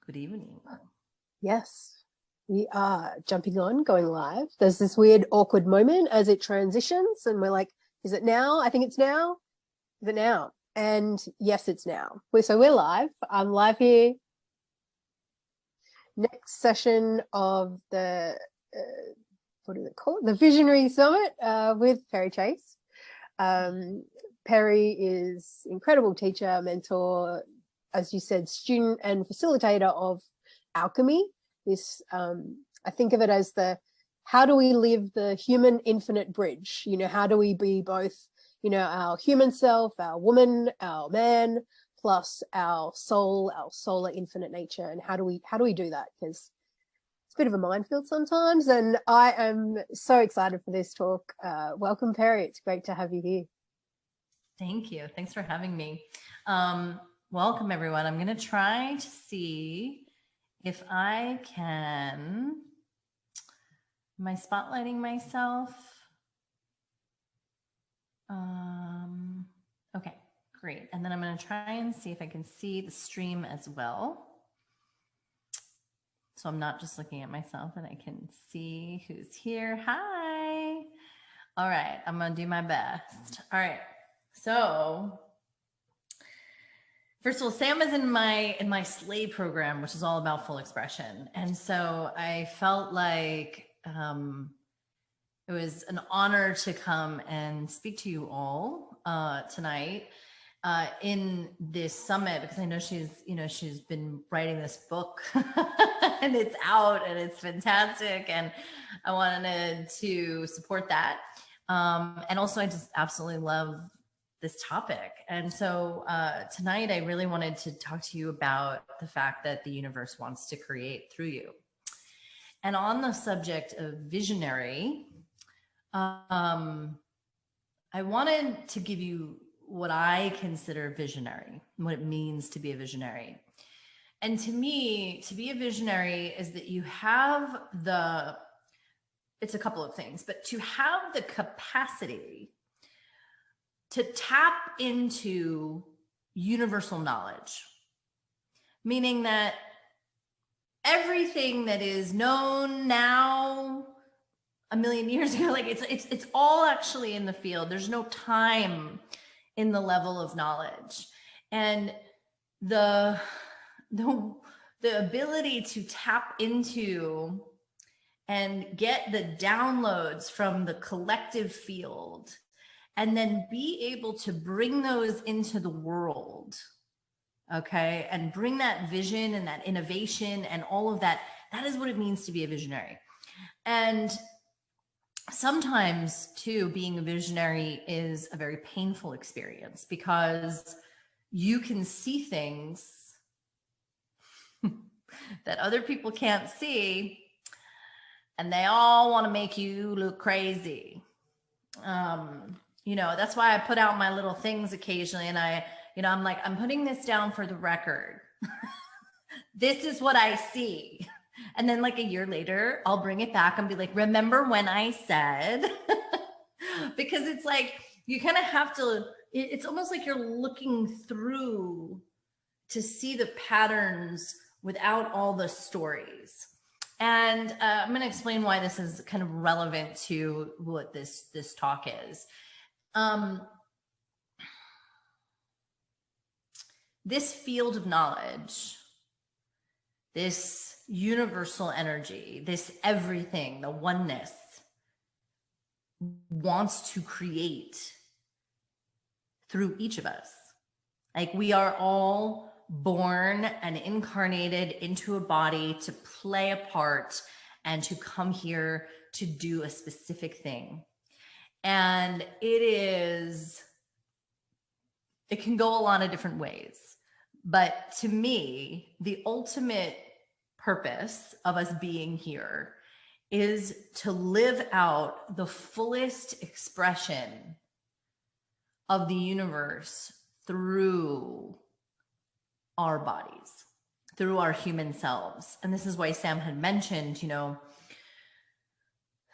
Good evening. Yes, we are jumping on, going live. There's this weird, awkward moment as it transitions, and we're like, is it now? I think it's now. Is it now? And yes, it's now. So we're live. I'm live here. Next session of the, what do they call it? The Visionary Summit with Perri Chase. Perri is incredible teacher, mentor, as you said, student and facilitator of alchemy. This I think of it as how do we live the human infinite bridge? How do we be both, our human self, our woman, our man, plus our soul, our solar infinite nature, and how do we do that? Because it's a bit of a minefield sometimes, and I am so excited for this talk. Welcome, Perri. It's great to have you here. Thank you. Thanks for having me. Welcome, everyone. I'm going to try to see if I can. Am I spotlighting myself? Okay, great. And then I'm going to try and see if I can see the stream as well. So I'm not just looking at myself, and I can see who's here. Hi. All right, I'm going to do my best. All right. So first of all, Sam is in my Slay program, which is all about full expression. And so I felt like it was an honor to come and speak to you all tonight in this summit, because I know she's been writing this book and it's out and it's fantastic. And I wanted to support that. And also I just absolutely love this topic. And so tonight I really wanted to talk to you about the fact that the universe wants to create through you. And on the subject of visionary, I wanted to give you what I consider visionary, what it means to be a visionary. And to me, to be a visionary is that you have it's a couple of things, but to have the capacity to tap into universal knowledge, meaning that everything that is known now, a million years ago, like it's all actually in the field. There's no time in the level of knowledge, and the ability to tap into and get the downloads from the collective field, and then be able to bring those into the world, okay? And bring that vision and that innovation and all of that. That is what it means to be a visionary. And sometimes, too, being a visionary is a very painful experience, because you can see things that other people can't see, and they all want to make you look crazy. That's why I put out my little things occasionally, and I'm like, I'm putting this down for the record. This is what I see. And then like a year later, I'll bring it back and be like, remember when I said? Because it's like, you kind of have to, it's almost like you're looking through to see the patterns without all the stories. And I'm going to explain why this is kind of relevant to what this talk is. This field of knowledge, this universal energy, this everything, the oneness, wants to create through each of us. Like, we are all born and incarnated into a body to play a part and to come here to do a specific thing. And it can go a lot of different ways. But to me, the ultimate purpose of us being here is to live out the fullest expression of the universe through our bodies, through our human selves. And this is why Sam had mentioned,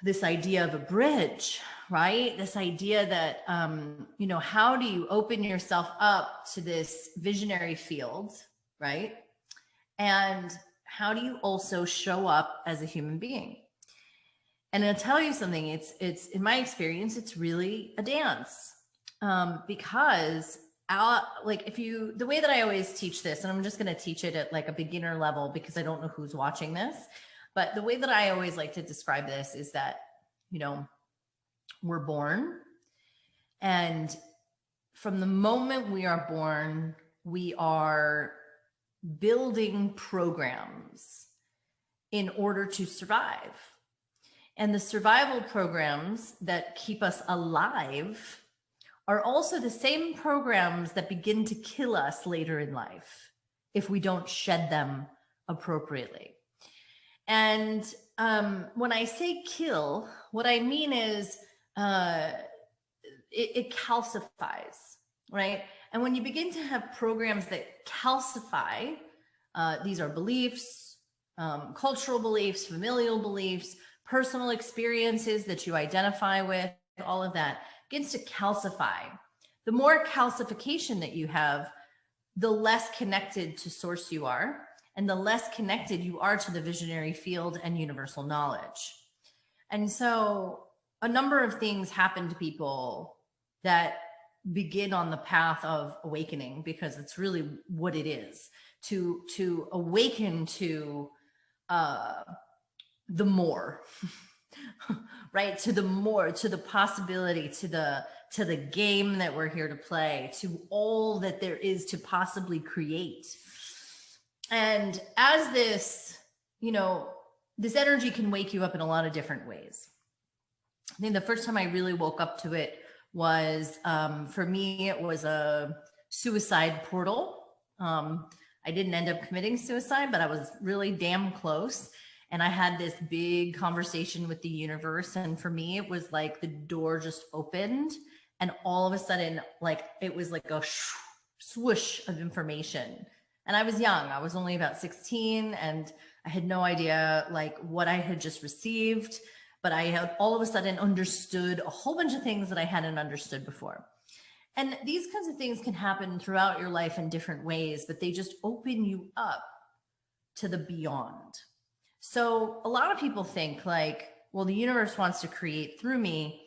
this idea of a bridge, right? This idea that, how do you open yourself up to this visionary field, right? And how do you also show up as a human being? And I'll tell you something, it's in my experience, it's really a dance. Because the way that I always teach this, and I'm just going to teach it at like a beginner level because I don't know who's watching this, but the way that I always like to describe this is that, we're born, and from the moment we are born, we are building programs in order to survive. And the survival programs that keep us alive are also the same programs that begin to kill us later in life if we don't shed them appropriately. And when I say kill, what I mean is it calcifies, right? And when you begin to have programs that calcify, these are beliefs, cultural beliefs, familial beliefs, personal experiences that you identify with, all of that begins to calcify. The more calcification that you have, the less connected to source you are, and the less connected you are to the visionary field and universal knowledge. And so a number of things happen to people that begin on the path of awakening, because it's really what it is, to awaken to the more, right? To the more, to the possibility, to the game that we're here to play, to all that there is to possibly create. And as this, this energy can wake you up in a lot of different ways. I think the first time I really woke up to it was, for me, it was a suicide portal. I didn't end up committing suicide, but I was really damn close. And I had this big conversation with the universe. And for me, it was like the door just opened, and all of a sudden, like, it was like a swoosh of information. And I was young. I was only about 16, and I had no idea like what I had just received, but I had all of a sudden understood a whole bunch of things that I hadn't understood before. And these kinds of things can happen throughout your life in different ways, but they just open you up to the beyond. So a lot of people think like, well, the universe wants to create through me.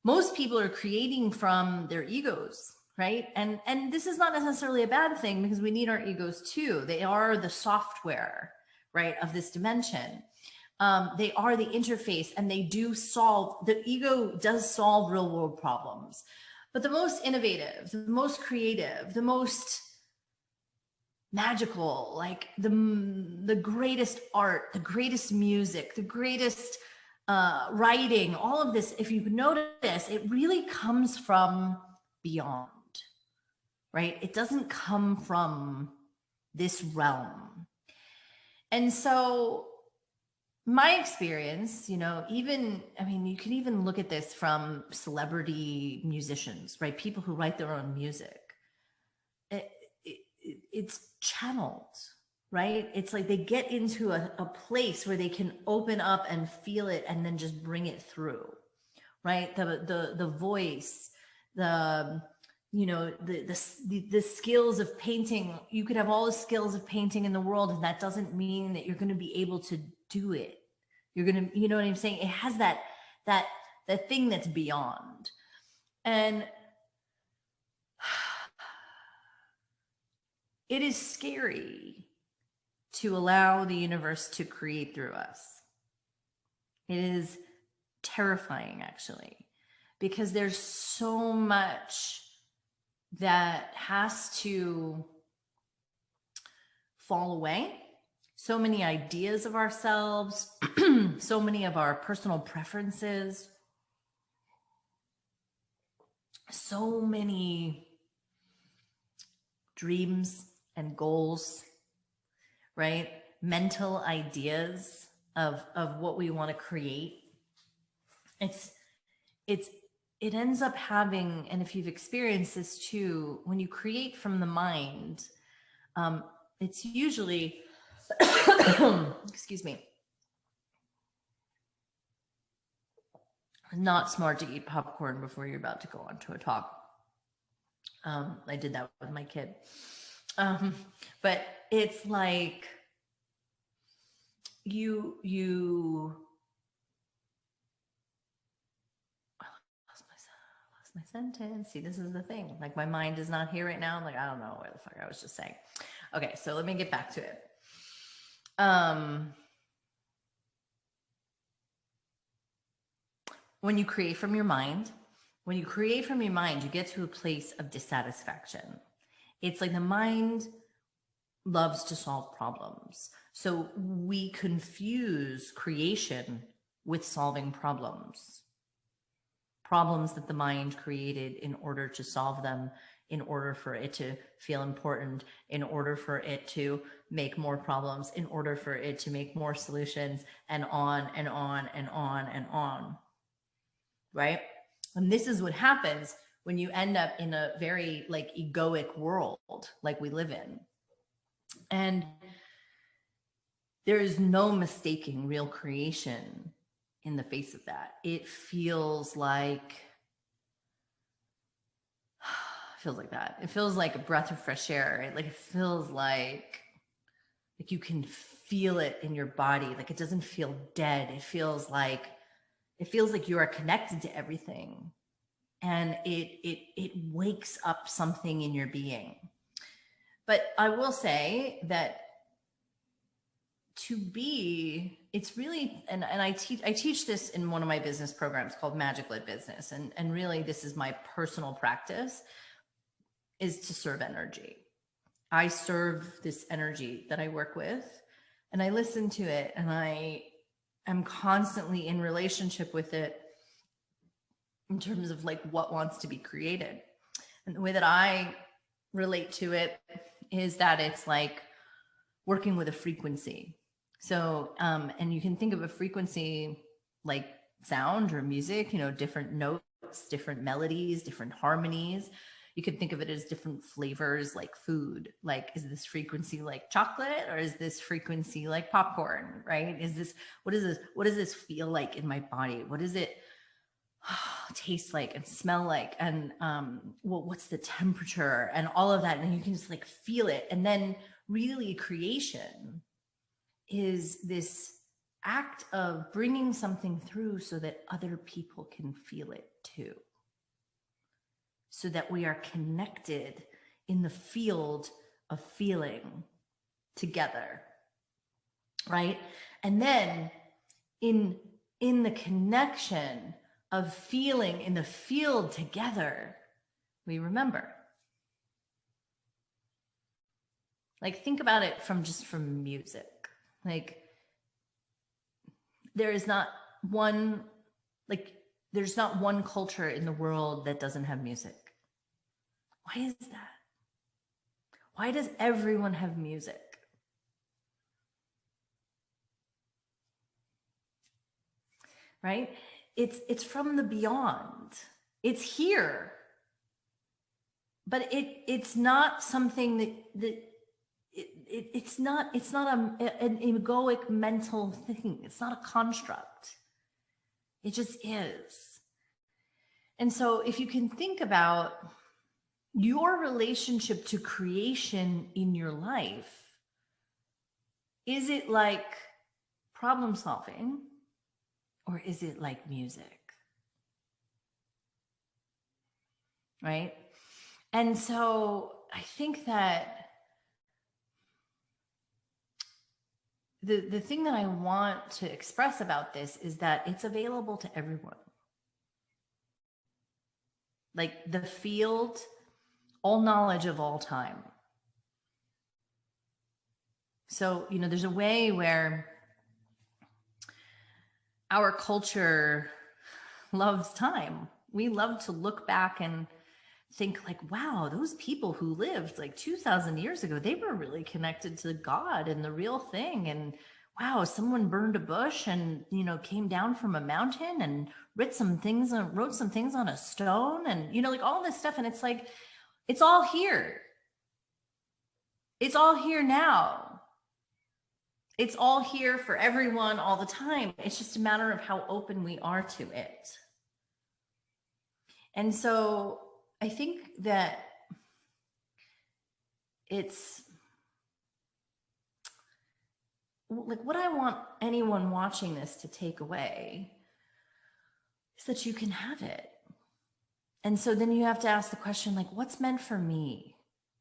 Most people are creating from their egos, right? And this is not necessarily a bad thing, because we need our egos too. They are the software, right, of this dimension. They are the interface, and they do solve, the ego does solve real world problems. But the most innovative, the most creative, the most magical, like the greatest art, the greatest music, the greatest writing, all of this, if you notice, it really comes from beyond, right? It doesn't come from this realm. And so my experience, you can even look at this from celebrity musicians, right? People who write their own music. It's channeled, right? It's like they get into a place where they can open up and feel it, and then just bring it through, right? The voice, the skills of painting. You could have all the skills of painting in the world, and that doesn't mean that you're going to be able to do it. You're going to, you know what I'm saying? It has that thing that's beyond. And it is scary to allow the universe to create through us. It is terrifying, actually, because there's so much that has to fall away. So many ideas of ourselves, so many of our personal preferences, so many dreams and goals, right? Mental ideas of what we want to create. It ends up having, and if you've experienced this too, when you create from the mind, it's usually, excuse me, not smart to eat popcorn before you're about to go on to a talk. I did that with my kid. But it's like you lost my sentence. See, this is the thing. Like my mind is not here right now. I'm like, I don't know where the fuck I was just saying. Okay, so let me get back to it. When you create from your mind, you get to a place of dissatisfaction. It's like the mind loves to solve problems. So we confuse creation with solving problems that the mind created in order to solve them, in order for it to feel important, in order for it to make more problems, in order for it to make more solutions, and on and on and on and on. Right? And this is what happens when you end up in a very like egoic world like we live in. And there is no mistaking real creation in the face of that. It feels like that. It feels like a breath of fresh air, right? Like it feels like you can feel it in your body. Like it doesn't feel dead. It feels like you are connected to everything. And it wakes up something in your being. But I will say that it's really, and I teach this in one of my business programs called Magic Led Business. And really this is my personal practice, is to serve energy. I serve this energy that I work with, and I listen to it, and I am constantly in relationship with it in terms of like what wants to be created. And the way that I relate to it is that it's like working with a frequency. So, and you can think of a frequency like sound or music, different notes, different melodies, different harmonies. You could think of it as different flavors like food. Like, is this frequency like chocolate, or is this frequency like popcorn, right? What does this feel like in my body? What does it taste like and smell like? And what's the temperature and all of that? And you can just like feel it. And then really creation is this act of bringing something through so that other people can feel it too. So that we are connected in the field of feeling together, right? And then in the connection of feeling in the field together, we remember. Like, think about it from music. Like, there's not one culture in the world that doesn't have music. Why is that? Why does everyone have music? Right? It's from the beyond. It's here. But it's not something it's not an egoic mental thing. It's not a construct. It just is. And so if you can think about your relationship to creation in your life, is it like problem solving, or is it like music? Right? And so I think that the thing that I want to express about this is that it's available to everyone. Like the field, all knowledge of all time. So, there's a way where our culture loves time. We love to look back and think like, wow, those people who lived like 2,000 years ago, they were really connected to God and the real thing. And wow, someone burned a bush and, came down from a mountain and wrote some things on a stone, and, like all this stuff. And it's like, it's all here. It's all here now. It's all here for everyone all the time. It's just a matter of how open we are to it. And so I think that it's like what I want anyone watching this to take away is that you can have it. And so then you have to ask the question, like, what's meant for me?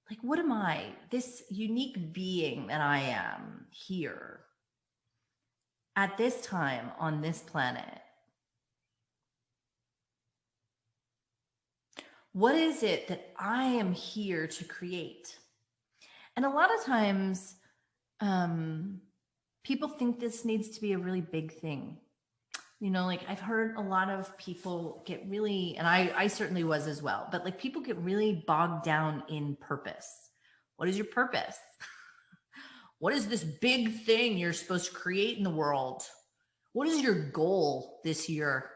Like, what am I, this unique being that I am here at this time on this planet? What is it that I am here to create? And a lot of times, people think this needs to be a really big thing. You know, like I've heard a lot of people get really, and I certainly was as well, but like people get really bogged down in purpose. What is your purpose? What is this big thing you're supposed to create in the world? What is your goal this year?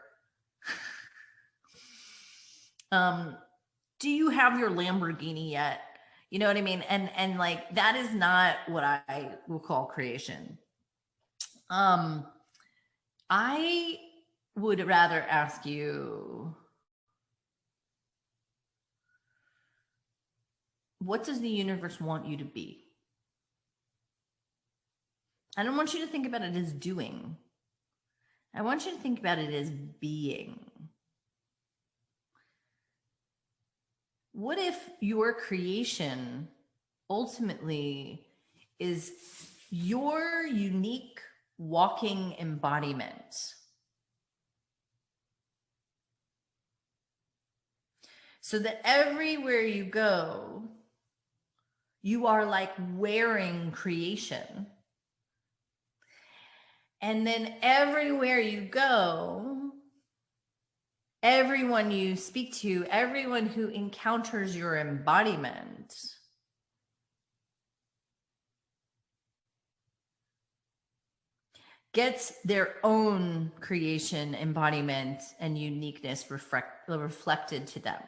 Do you have your Lamborghini yet? You know what I mean? And like, that is not what I will call creation. I would rather ask you, what does the universe want you to be? I don't want you to think about it as doing. I want you to think about it as being. What if your creation ultimately is your unique walking embodiment? So that everywhere you go, you are like wearing creation. And then everywhere you go, everyone you speak to, everyone who encounters your embodiment gets their own creation, embodiment, and uniqueness reflected to them.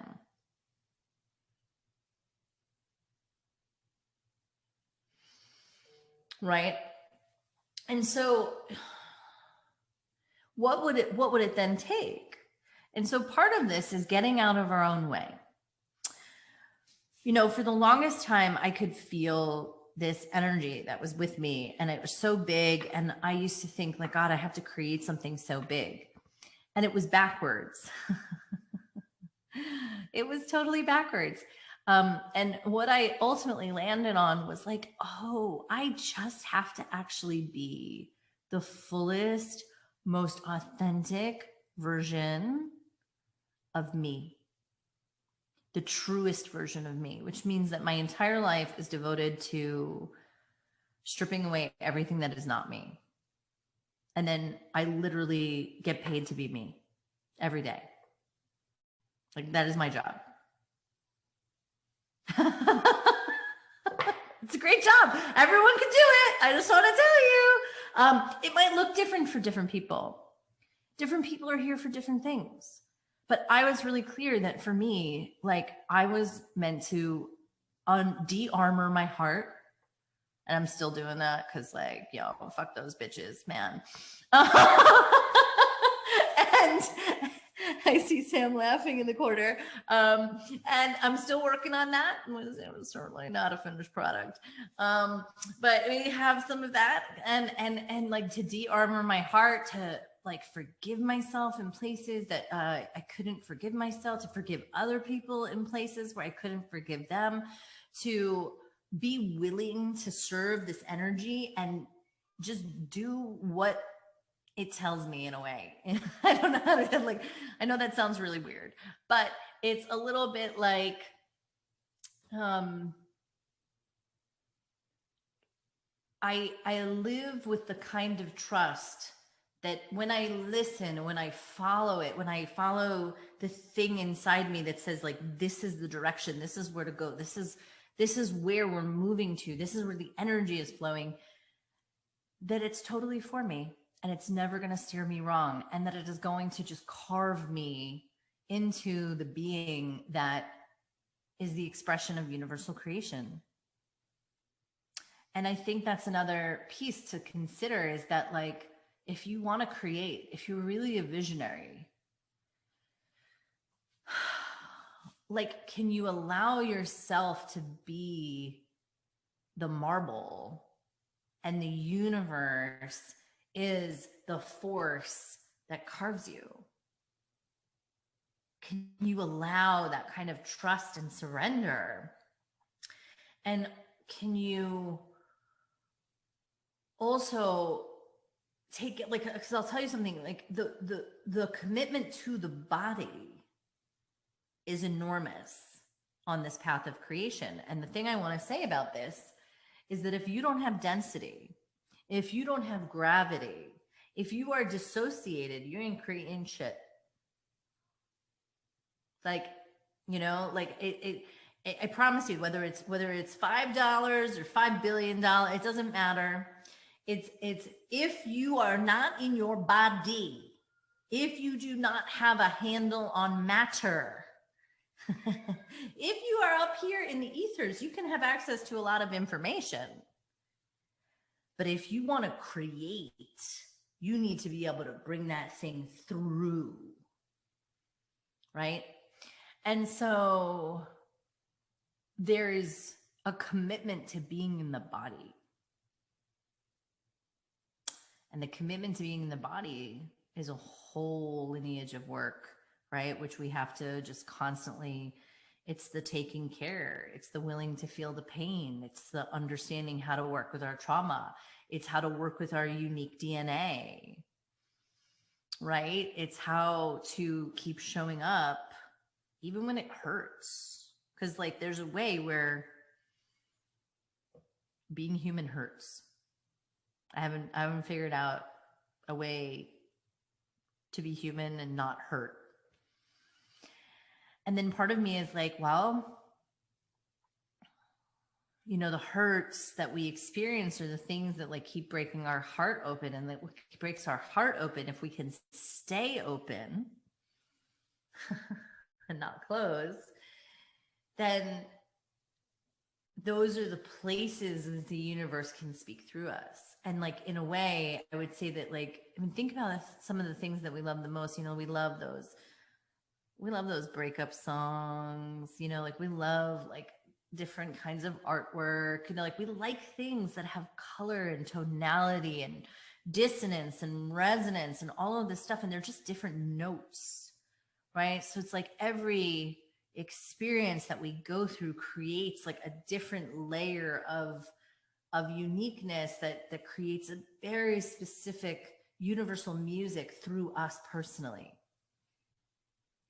Right? And so what would it then take? And so part of this is getting out of our own way. You know, for the longest time, I could feel this energy that was with me, and it was so big. And I used to think, like, God, I have to create something so big. And it was backwards. It was totally backwards. And what I ultimately landed on was like, oh, I just have to actually be the fullest, most authentic version of me, the truest version of me, which means that my entire life is devoted to stripping away everything that is not me. And then I literally get paid to be me every day. Like, that is my job. It's a great job. Everyone can do it. I just want to tell you, it might look different for different people. Different people are here for different things. But I was really clear that for me, like, I was meant to de-armor my heart. And I'm still doing that because, like, yo, fuck those bitches, man. And I see Sam laughing in the corner. And I'm still working on that. It was certainly not a finished product. But we have some of that, and like, to de-armor my heart, to like forgive myself in places that I couldn't forgive myself, to forgive other people in places where I couldn't forgive them, to be willing to serve this energy and just do what it tells me, in a way. I don't know how to, like, I know that sounds really weird, but it's a little bit like, I live with the kind of trust that when I listen, when I follow it, when I follow the thing inside me that says, like, this is the direction, this is where to go, this is where we're moving to, this is where the energy is flowing, that it's totally for me. And it's never going to steer me wrong. And that it is going to just carve me into the being that is the expression of universal creation. And I think that's another piece to consider, is that, like, if you want to create, if you're really a visionary, like, can you allow yourself to be the marble, and the universe is the force that carves you? Can you allow that kind of trust and surrender? And can you also take it, like, because I'll tell you something, like the commitment to the body is enormous on this path of creation. And the thing I want to say about this is that if you don't have density, if you don't have gravity, if you are dissociated, you ain't creating shit. Like, you know, like I promise you, whether it's $5 or $5 billion, it doesn't matter. It's if you are not in your body, if you do not have a handle on matter, if you are up here in the ethers, you can have access to a lot of information. But if you want to create, you need to be able to bring that thing through, right? And so there is a commitment to being in the body. And the commitment to being in the body is a whole lineage of work, right? Which we have to just constantly, it's the taking care. It's the willing to feel the pain. It's the understanding how to work with our trauma. It's how to work with our unique DNA, right? It's how to keep showing up even when it hurts. Because like there's a way where being human hurts. I haven't figured out a way to be human and not hurt. And then part of me is like, well, you know, the hurts that we experience are the things that like keep breaking our heart open. And that breaks our heart open, if we can stay open and not close, then those are the places that the universe can speak through us. And like, in a way, I would say that, like, I mean, think about some of the things that we love the most. You know, we love those breakup songs, you know, like we love like different kinds of artwork, you know, like we like things that have color and tonality and dissonance and resonance and all of this stuff. And they're just different notes, right? So it's like every experience that we go through creates like a different layer of uniqueness that creates a very specific universal music through us personally.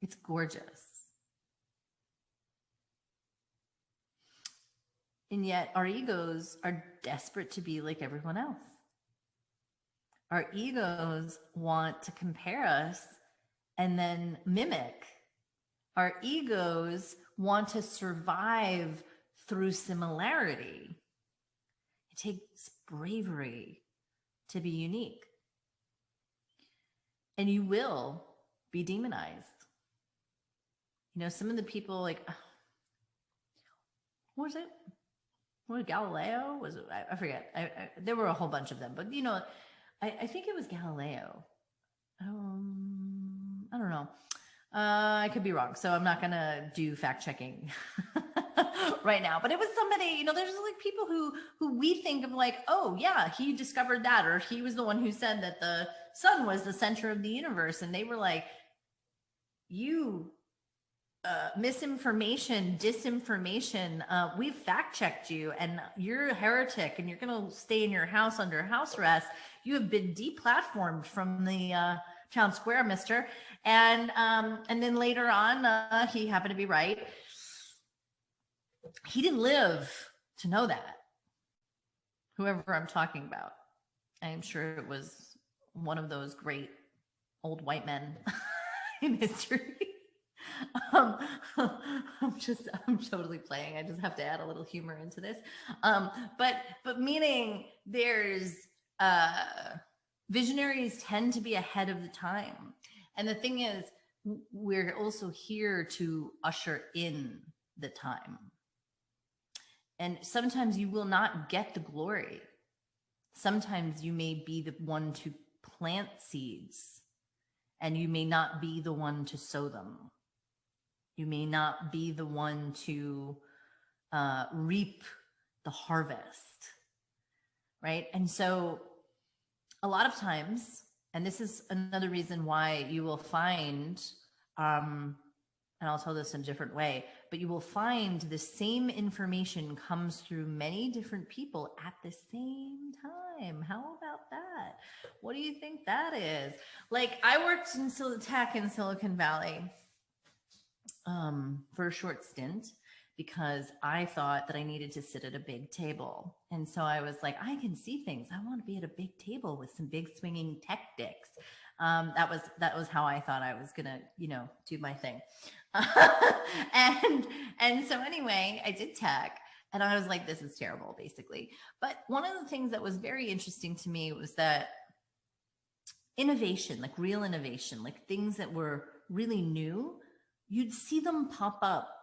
It's gorgeous. And yet our egos are desperate to be like everyone else. Our egos want to compare us and then mimic. Our egos want to survive through similarity. It takes bravery to be unique. And you will be demonized. You know, some of the people like, what was it? What, Galileo? Was it? I forget. There were a whole bunch of them, but you know, I think it was Galileo. I don't know. I could be wrong, so I'm not gonna do fact checking right now. But it was somebody, you know, there's like people who we think of like, oh yeah, he discovered that, or he was the one who said that the sun was the center of the universe, and they were like, you misinformation, disinformation, we've fact checked you and you're a heretic and you're going to stay in your house under house arrest. You have been deplatformed from the town square, mister. And then later on, he happened to be right. He didn't live to know that. Whoever I'm talking about, I am sure it was one of those great old white men in history. I'm totally playing. I just have to add a little humor into this. But meaning there's visionaries tend to be ahead of the time. And the thing is, we're also here to usher in the time. And sometimes you will not get the glory. Sometimes you may be the one to plant seeds, and you may not be the one to sow them. You may not be the one to reap the the harvest, right? And so a lot of times, and this is another reason why you will find, and I'll tell this in a different way, but you will find the same information comes through many different people at the same time. How about that? What do you think that is? Like, I worked in tech in Silicon Valley for a short stint because I thought that I needed to sit at a big table. And so I was like, I can see things. I want to be at a big table with some big swinging tech dicks. That was how I thought I was gonna, do my thing. and so anyway, I did tech, and I was like, this is terrible, basically. But one of the things that was very interesting to me was that innovation, like real innovation, like things that were really new, you'd see them pop up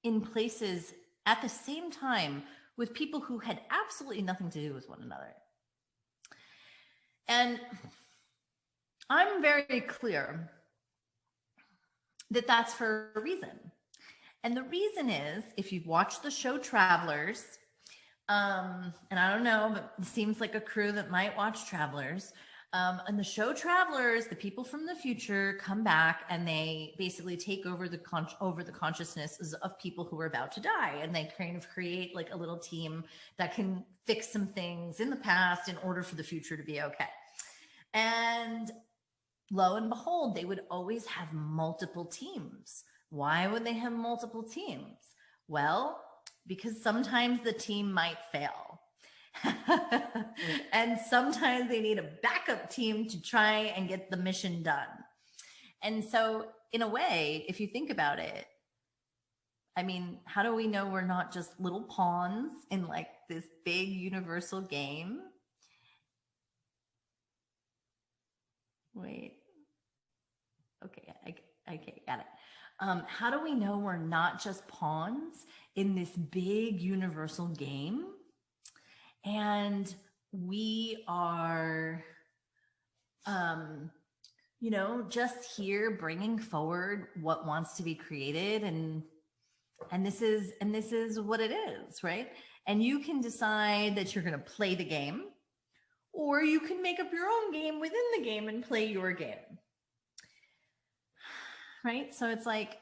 in places at the same time with people who had absolutely nothing to do with one another. And I'm very clear that that's for a reason. And the reason is, if you've watched the show Travelers, and I don't know, but it seems like a crew that might watch Travelers. On the show Travelers, the people from the future come back and they basically take over the consciousnesses of people who are about to die, and they kind of create like a little team that can fix some things in the past in order for the future to be okay. And lo and behold, they would always have multiple teams. Why would they have multiple teams? Well, because sometimes the team might fail. And sometimes they need a backup team to try and get the mission done. And so in a way, if you think about it, I mean, how do we know we're not just little pawns in like this big universal game? Wait. Okay, okay, got it. How do we know we're not just pawns in this big universal game? And we are, just here bringing forward what wants to be created, and this is what it is, right? And you can decide that you're going to play the game, or you can make up your own game within the game and play your game, right? So it's like,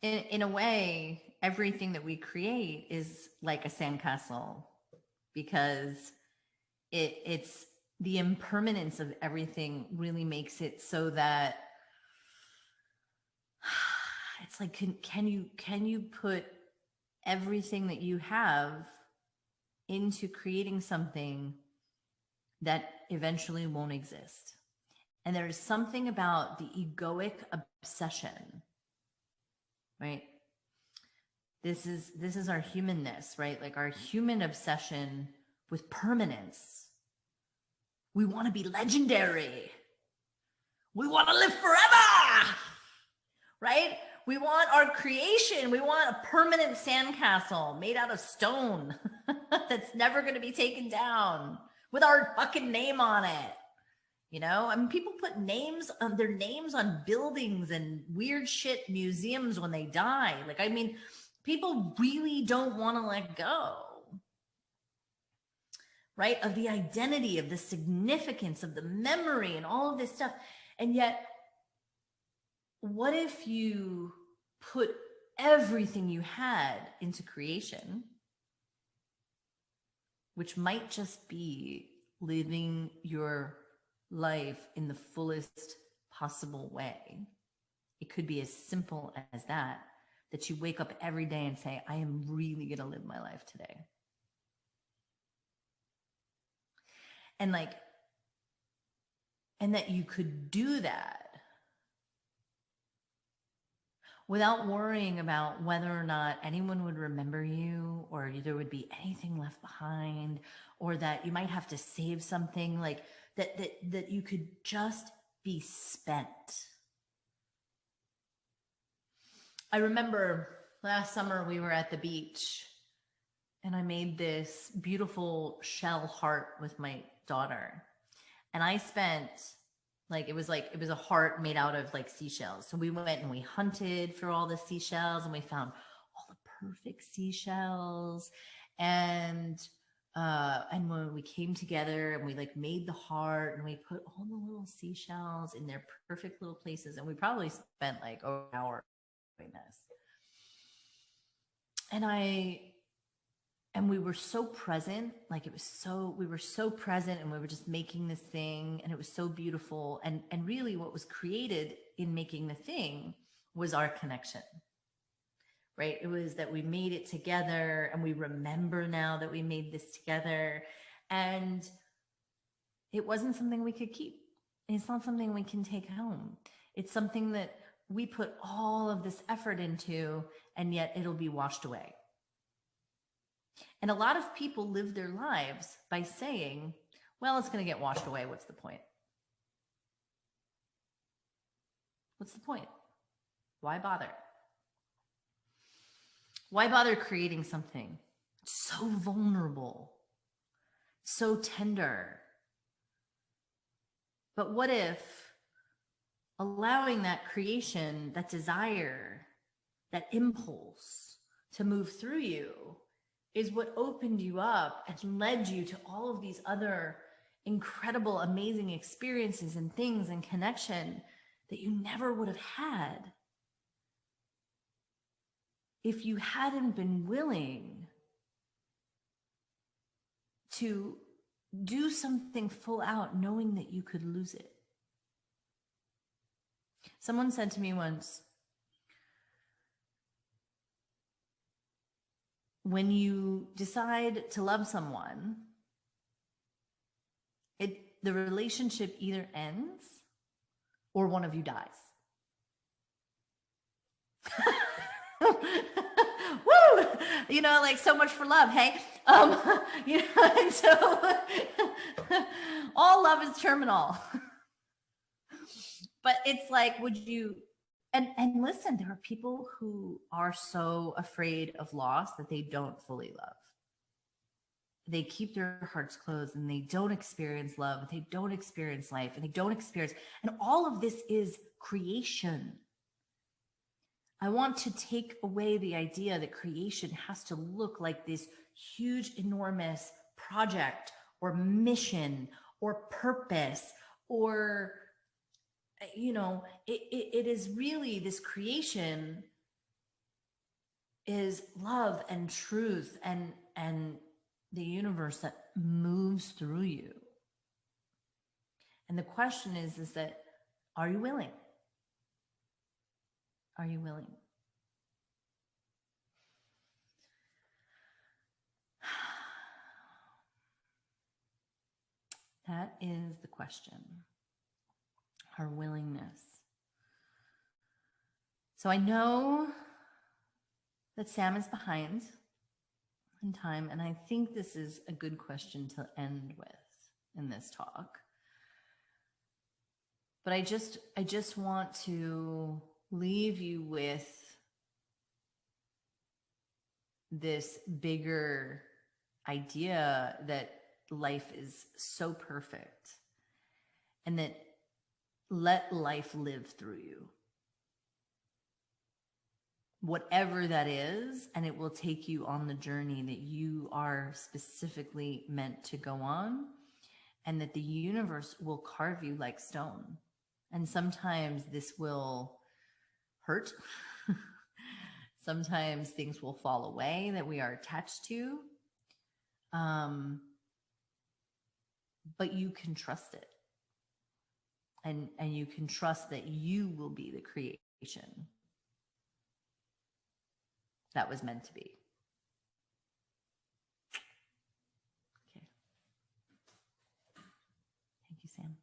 in a way, everything that we create is like a sandcastle, because it's the impermanence of everything really makes it so that it's like, can you put everything that you have into creating something that eventually won't exist? And there's something about the egoic obsession, right? This is our humanness, right? Like our human obsession with permanence. We want to be legendary. We want to live forever, right? We want our creation. We want a permanent sandcastle made out of stone that's never going to be taken down with our fucking name on it. I mean, people put their names on buildings and weird shit museums when they die. Like, I mean, people really don't want to let go, right? Of the identity, of the significance, of the memory and all of this stuff. And yet, what if you put everything you had into creation, which might just be living your life in the fullest possible way? It could be as simple as that you wake up every day and say, I am really going to live my life today. And that you could do that without worrying about whether or not anyone would remember you, or there would be anything left behind, or that you might have to save something, like that you could just be spent. I remember last summer we were at the beach and I made this beautiful shell heart with my daughter. And I spent it was a heart made out of like seashells. So we went and we hunted for all the seashells and we found all the perfect seashells. And when we came together and we like made the heart and we put all the little seashells in their perfect little places, and we probably spent like an hour doing this. And we were so present, like we were so present, and we were just making this thing, and it was so beautiful. And really what was created in making the thing was our connection, right? It was that we made it together, and we remember now that we made this together. And it wasn't something we could keep. It's not something we can take home. It's something that we put all of this effort into, and yet it'll be washed away. And a lot of people live their lives by saying, well, it's going to get washed away. What's the point? What's the point? Why bother? Why bother creating something so vulnerable, so tender? But what if allowing that creation, that desire, that impulse to move through you is what opened you up and led you to all of these other incredible, amazing experiences and things and connection that you never would have had if you hadn't been willing to do something full out, knowing that you could lose it. Someone said to me once, when you decide to love someone, the relationship either ends or one of you dies. Woo! You know, like, so much for love, hey? You know, and so all love is terminal. But it's like, would you, and listen, there are people who are so afraid of loss that they don't fully love. They keep their hearts closed, and they don't experience love, and they don't experience life, and they don't experience, and all of this is creation. I want to take away the idea that creation has to look like this huge, enormous project or mission or purpose, or, you know, it is really, this creation is love and truth and the universe that moves through you. And the question is that, are you willing? Are you willing? That is the question. Our willingness. So I know that Sam is behind in time, and I think this is a good question to end with in this talk. But I just want to leave you with this bigger idea that life is so perfect, and that let life live through you, whatever that is, and it will take you on the journey that you are specifically meant to go on, and that the universe will carve you like stone. And sometimes this will hurt. Sometimes things will fall away that we are attached to. But you can trust it. And you can trust that you will be the creation that was meant to be. Okay. Thank you, Sam.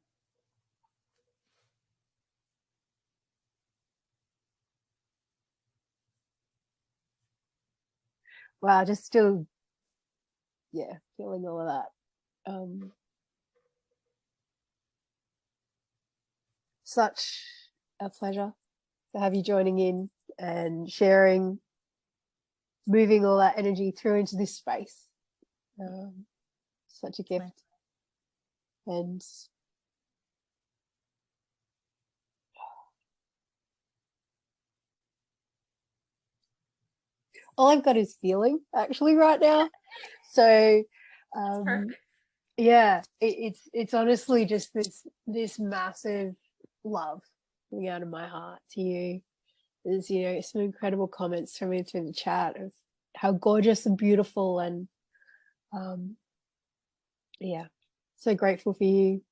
Wow, just still, feeling all of that. Such a pleasure to have you joining in and sharing, moving all that energy through into this space. Such a gift. And all I've got is feeling actually right now. So Perfect. yeah, it's honestly just this massive love coming out of my heart to you. There's, you know, some incredible comments coming through the chat of how gorgeous and beautiful, and yeah, so grateful for you.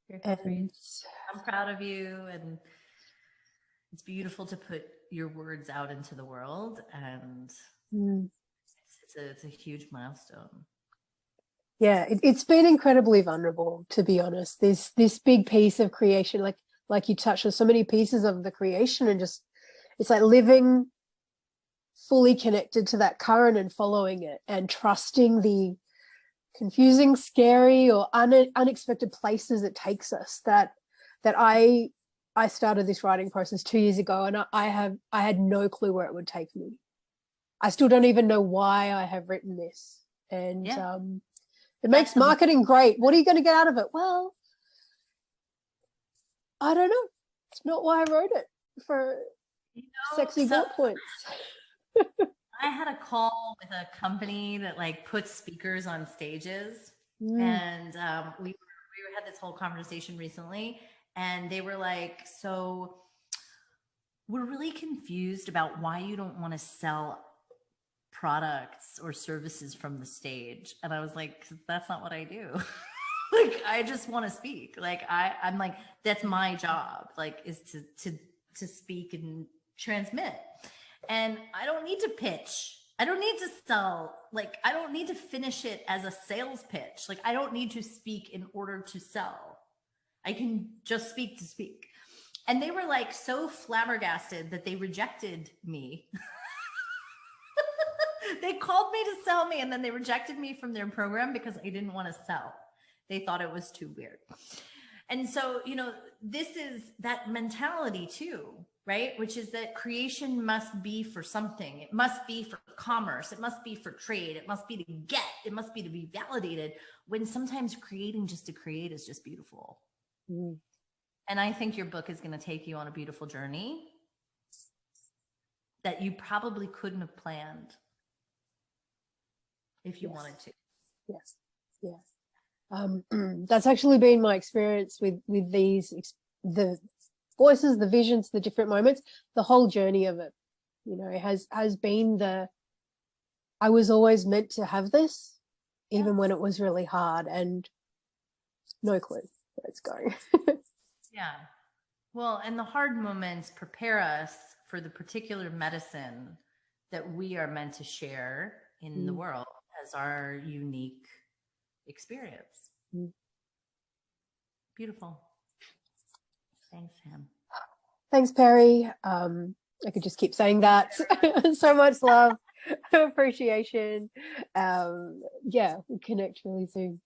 And I'm proud of you, and it's beautiful to put your words out into the world, and it's a huge milestone. Yeah, it's been incredibly vulnerable, to be honest. This big piece of creation, like you touched on so many pieces of the creation, and just it's like living fully connected to that current and following it and trusting the confusing, scary, or unexpected places it takes us. That I started this writing process 2 years ago, and I had no clue where it would take me. I still don't even know why I have written this, and it makes marketing great. What are you going to get out of it? Well, I don't know. It's not why I wrote it, for sexy bullet points. I had a call with a company that like puts speakers on stages, and we had this whole conversation recently, and they were like, so we're really confused about why you don't want to sell products or services from the stage. And I was like, that's not what I do. Like, I just want to speak. Like, I'm like, that's my job, like, is to speak and transmit. And I don't need to pitch. I don't need to sell. Like, I don't need to finish it as a sales pitch. Like, I don't need to speak in order to sell. I can just speak to speak. And they were like so flabbergasted that they rejected me. They called me to sell me, and then they rejected me from their program because I didn't want to sell. They thought it was too weird. And so, you know, this is that mentality too, right? Which is that creation must be for something. It must be for commerce. It must be for trade. It must be to get. It must be to be validated, when sometimes creating just to create is just beautiful. And I think your book is going to take you on a beautiful journey that you probably couldn't have planned if you wanted to. Yes. That's actually been my experience with these, the voices, the visions, the different moments, the whole journey of it. You know, it has been I was always meant to have this, even when it was really hard, and no clue where it's going. Yeah. Well, and the hard moments prepare us for the particular medicine that we are meant to share in the world as our unique experience. Beautiful. Thanks, Sam. Thanks, Perri. I could just keep saying that. So much love, appreciation. Yeah, we connect really soon.